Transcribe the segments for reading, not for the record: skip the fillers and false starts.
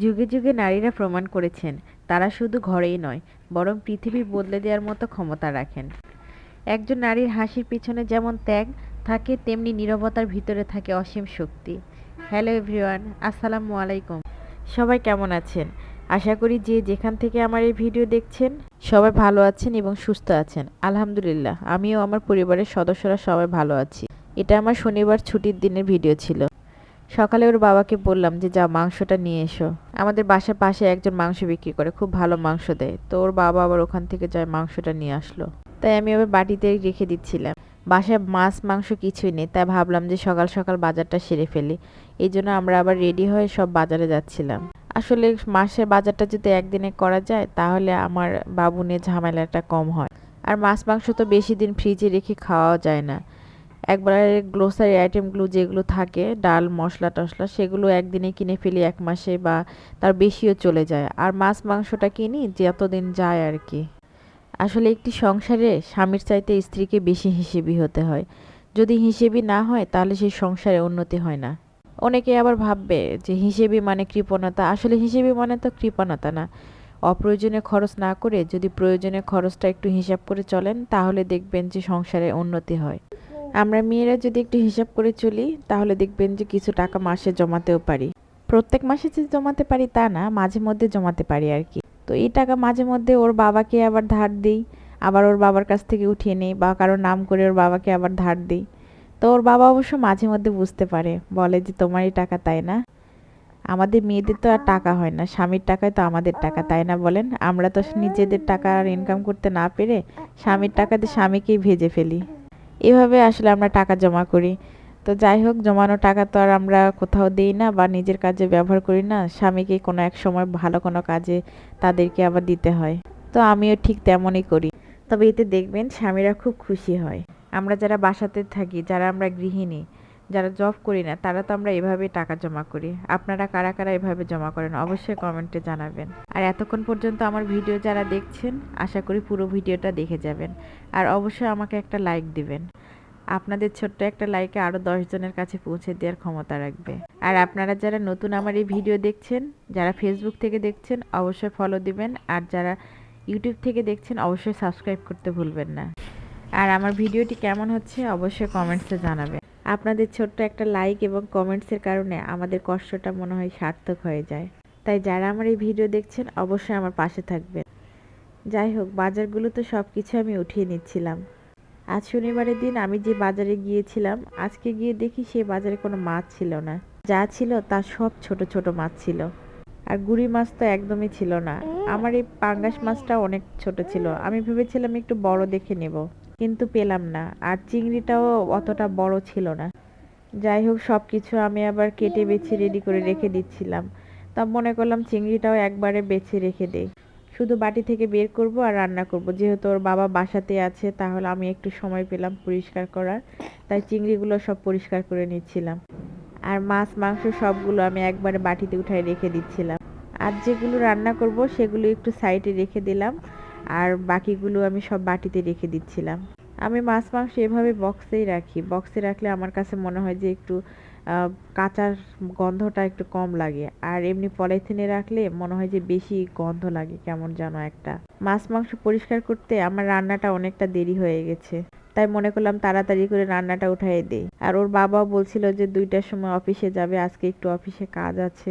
যুগে যুগে নারীরা প্রমাণ করেছেন তারা শুধু ঘরেই নয় বরং পৃথিবী বদলে দেওয়ার মতো ক্ষমতা রাখেন। একজন নারীর হাসির পিছনে যেমন ত্যাগ থাকে তেমনি নীরবতার ভিতরে থাকে অসীম শক্তি। হ্যালো এভরিওয়ান, আসসালামু আলাইকুম। সবাই কেমন আছেন? আশা করি যে যেখান থেকে আমার এই ভিডিও দেখছেন সবাই ভালো আছেন এবং সুস্থ আছেন। আলহামদুলিল্লাহ, আমিও আমার পরিবারের সদস্যরা সবাই ভালো আছি। এটা আমার শনিবার ছুটির দিনের ভিডিও ছিল। সকালে ওর বাবাকে বললাম যে যাও মাংসটা নিয়ে এসো। আমাদের বাসার পাশে একজন মাংস বিক্রি করে, খুব ভালো মাংস দেয়। তো ওর বাবা আবার ওখান থেকে যায় মাংসটা নিয়ে আসলো। তাই আমি আবার বাটিতে রেখে দিচ্ছিলাম। বাসায় মাছ মাংস কিছুই নেই, তাই ভাবলাম যে সকাল সকাল বাজারটা সেরে ফেলি। এই জন্য আমরা আবার রেডি হয়ে সব বাজারে যাচ্ছিলাম। আসলে মাসের বাজারটা যদি একদিনে করা যায় তাহলে আমার বাবু নিয়ে ঝামেলাটা কম হয়। আর মাছ মাংস তো বেশি দিন ফ্রিজে রেখে খাওয়া যায় না। একবারে গ্রোসারি আইটেমগুলো যেগুলো থাকে ডাল মশলা টশলা সেগুলো একদিনে কিনে ফেলি, এক মাসে বা তার বেশিও চলে যায়। আর মাছ মাংসটা কিনি যতদিন যায় আর কি। আসলে একটি সংসারে স্বামীর চাইতে স্ত্রীকে বেশি হিসেবি হতে হয়। যদি হিসেবি না হয় তাহলে সেই সংসারে উন্নতি হয় না। অনেকে আবার ভাববে যে হিসেবি মানে কৃপণতা। আসলে হিসেবি মানে তো কৃপণতা না। অপ্রয়োজনে খরচ না করে যদি প্রয়োজনে খরচটা একটু হিসাব করে চলেন তাহলে দেখবেন যে সংসারে উন্নতি হয়। আমরা মেয়েরা যদি একটু হিসাব করে চলি তাহলে দেখবেন যে কিছু টাকা মাসে জমাতেও পারি। প্রত্যেক মাসে যে জমাতে পারি তা না, মাঝে মধ্যে জমাতে পারি আর কি। তো এই টাকা মাঝে মধ্যে ওর বাবাকে আবার ধার দিই, আবার ওর বাবার কাছ থেকে উঠিয়ে নিই বা কারোর নাম করে ওর বাবাকে আবার ধার দিই। তো ওর বাবা অবশ্য মাঝে মধ্যে বুঝতে পারে, বলে যে তোমারই টাকা তাই না। আমাদের মেয়েদের তো আর টাকা হয় না, স্বামীর টাকায় তো আমাদের টাকা, তাই না বলেন? আমরা তো নিজেদের টাকা আর ইনকাম করতে না পেরে স্বামীর টাকাতে স্বামীকেই ভেজে ফেলি। এভাবে আসলে আমরা টাকা জমা করি। তো যাই হোক, জমানো টাকা তো আর আমরা কোথাও দেই না বা নিজের কাজে ব্যবহার করি না, স্বামীকে কোনো এক সময় ভালো কোনো কাজে তাদেরকে আবার দিতে হয়। তো আমিও ঠিক তেমনই করি। তবে এতে দেখবেন স্বামীরা খুব খুশি হয়। আমরা যারা বাসাতে থাকি, যারা আমরা গৃহিণী, যারা জব করি না, তারা তো আমরা এভাবে টাকা জমা করি। আপনারা কারা কারা এভাবে জমা করেন অবশ্যই কমেন্টে জানাবেন। আর এতক্ষণ পর্যন্ত আমার ভিডিও যারা দেখছেন আশা করি পুরো ভিডিওটা দেখে যাবেন। আর অবশ্যই আমাকে একটা লাইক দিবেন। আপনাদের ছোট্ট একটা লাইকে আরও 10 জনের কাছে পৌঁছে দেওয়ার ক্ষমতা রাখবে। আর আপনারা যারা নতুন আমার এই ভিডিও দেখছেন, যারা ফেসবুক থেকে দেখছেন অবশ্যই ফলো দিবেন। আর যারা ইউটিউব থেকে দেখছেন অবশ্যই সাবস্ক্রাইব করতে ভুলবেন না। আর আমার ভিডিওটি কেমন হচ্ছে অবশ্যই কমেন্টসে জানাবেন। আপনাদের ছোট্ট একটা লাইক এবং কমেন্টসের কারণে আমাদের কষ্টটা মনে হয় সার্থক হয়ে যায়। তাই যারা আমার এই ভিডিও দেখছেন অবশ্যই আমার পাশে থাকবেন। যাই হোক, বাজারগুলো তো সব কিছু আমি উঠিয়ে নিচ্ছিলাম। আজ শনিবারের দিন আমি যে বাজারে গিয়েছিলাম, আজকে গিয়ে দেখি সেই বাজারে কোনো মাছ ছিল না। যা ছিল তা সব ছোট ছোট মাছ ছিল। আর গুড়ি মাছ তো একদমই ছিল না। আমার এই পাঙ্গাস মাছটা অনেক ছোট ছিল, আমি ভেবেছিলাম একটু বড় দেখে নেব, কিন্তু পেলাম না। আর চিংড়িটাও অতটা বড় ছিল না। যাই হোক, সব কিছু আমি আবার কেটে বেছে রেডি করে রেখে দিচ্ছিলাম। তা মনে করলাম চিংড়িটাও একবারে বেছে রেখে দেই, শুধু বাটি থেকে বের করব আর রান্না করব। যেহেতু ওর বাবা বাসাতে আছে তাহলে আমি একটু সময় পেলাম পরিষ্কার করার, তাই চিংড়িগুলো সব পরিষ্কার করে নিচ্ছিলাম। আর মাছ মাংস সবগুলো আমি একবারে বাটিতে উঠায় রেখে দিচ্ছিলাম। আর যেগুলো রান্না করব সেগুলো একটু সাইডে রেখে দিলাম, আর বাকিগুলো আমি সব বাটিতে রেখে দিচ্ছিলাম। আমি মাছ মাংস এভাবে বক্সেই রাখি। বক্সে রাখলে আমার কাছে মনে হয় যে একটু কাঁচার গন্ধটা একটু কম লাগে। আর এমনি পলিথিনে রাখলে মনে হয় যে বেশি গন্ধ লাগে, কেমন যেন একটা। মাছ মাংস পরিষ্কার করতে আমার রান্নাটা অনেকটা দেরি হয়ে গেছে, তাই মনে করলাম তাড়াতাড়ি করে রান্নাটা উঠাই দেই। আর ওর বাবাও বলছিল যে 2টার সময় অফিসে যাবে, আজকে একটু অফিসে কাজ আছে,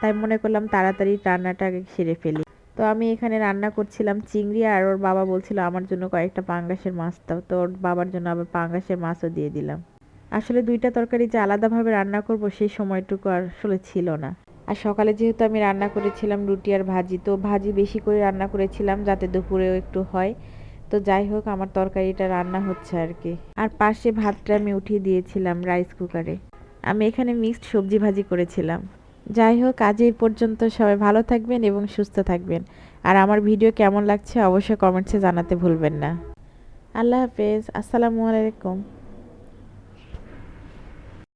তাই মনে করলাম তাড়াতাড়ি রান্নাটা আগে সেরে ফেলি। তো আমি এখানে রান্না করছিলাম চিংড়ি, আর ওর বাবা বলছিল আমার জন্য কয়েকটা পাঙ্গাসের মাছ দাও। তো ওর বাবার জন্য আবার পাঙ্গাসের মাছও দিয়ে দিলাম। আসলে 2টা তরকারি যে আলাদাভাবে রান্না করব সেই সময়টুকু আসলে ছিল না। আর সকালে যেহেতু আমি রান্না করেছিলাম রুটি আর ভাজি, তো ভাজি বেশি করে রান্না করেছিলাম যাতে দুপুরেও একটু হয়। তো যাই হোক, আমার তরকারিটা রান্না হচ্ছে আর কি। আর পাশে ভাতটা আমি উঠিয়ে দিয়েছিলাম রাইস কুকারে। আমি এখানে মিক্সড সবজি ভাজি করেছিলাম। যাই হোক, আজ এই পর্যন্ত। সবাই ভালো থাকবেন এবং সুস্থ থাকবেন। আর আমার ভিডিও কেমন লাগছে অবশ্যই কমেন্টসে জানাতে ভুলবেন না। আল্লাহ হাফেজ, আসসালামু আলাইকুম।